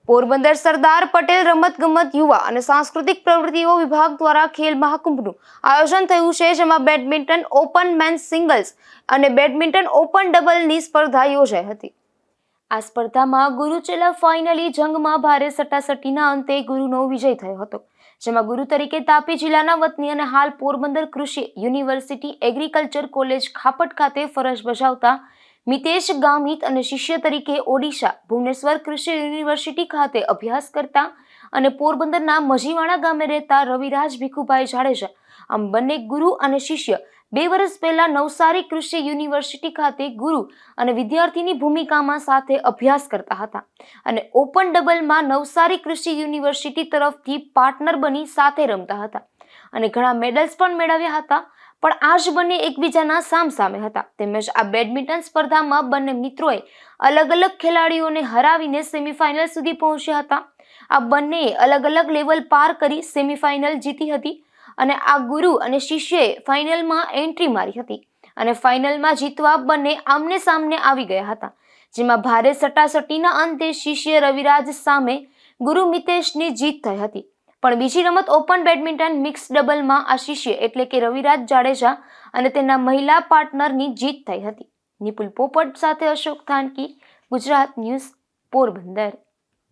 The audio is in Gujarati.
પોરબંદર સરદાર પટેલ રમતગમત યુવા અને સાંસ્કૃતિક પ્રવૃત્તિઓ વિભાગ દ્વારા ખેલ મહાકુંભનું આયોજન થયું છે, જેમાં બેડમિન્ટન ઓપન મેન્સ સિંગલ્સ અને બેડમિન્ટન ઓપન ડબલની સ્પર્ધા યોજાઈ હતી. આ સ્પર્ધામાં ગુરુચેલા ફાઇનલી જંગમાં ભારે સટાસટીના અંતે ગુરુનો વિજય થયો હતો, જેમાં ગુરુ તરીકે તાપી જિલ્લાના વતની અને હાલ પોરબંદર કૃષિ યુનિવર્સિટી એગ્રીકલ્ચર કોલેજ ખાપટ ખાતે ફરજ બજાવતા મિતેશ ગામિત અને શિષ્ય તરીકે ઓડિશા ભુવનેશ્વર કૃષિ યુનિવર્સિટી ખાતે અભ્યાસ કરતા અને પોરબંદરના મજીવાણા ગામે રહેતા રવિરાજ ભીખુભાઈ જાડેજા, આમ બંને ગુરુ અને શિષ્ય 2 વર્ષ પહેલા નવસારી કૃષિ યુનિવર્સિટી ખાતે ગુરુ અને વિદ્યાર્થીની ભૂમિકામાં સાથે અભ્યાસ કરતા હતા અને ઓપન ડબલમાં નવસારી કૃષિ યુનિવર્સિટી તરફથી પાર્ટનર બની સાથે રમતા હતા અને ઘણા મેડલ્સ પણ મેળવ્યા હતા. પણ આ જ બંને એકબીજાના સામસામે હતા. તેમજ આ બેડમિન્ટન સ્પર્ધામાં બંને મિત્રોએ અલગ અલગ ખેલાડીઓને હરાવીને સેમીફાઇનલ સુધી પહોંચ્યા હતા. આ બંનેએ અલગ અલગ લેવલ પાર કરી સેમીફાઇનલ જીતી હતી અને આ ગુરુ અને શિષ્યએ ફાઇનલમાં એન્ટ્રી મારી હતી અને ફાઇનલમાં જીતવા બંને આમને સામને આવી ગયા હતા, જેમાં ભારે સટાસટીના અંતે શિષ્ય રવિરાજ સામે ગુરુ મિતેશની જીત થઈ હતી. પણ બીજી રમત ઓપન બેડમિન્ટન મિક્સ ડબલમાં આ શિષ્ય એટલે કે રવિરાજ જાડેજા અને તેના મહિલા પાર્ટનરની જીત થઈ હતી. નિપુલ પોપટ સાથે અશોક થાનકી, ગુજરાત ન્યૂઝ, પોરબંદર.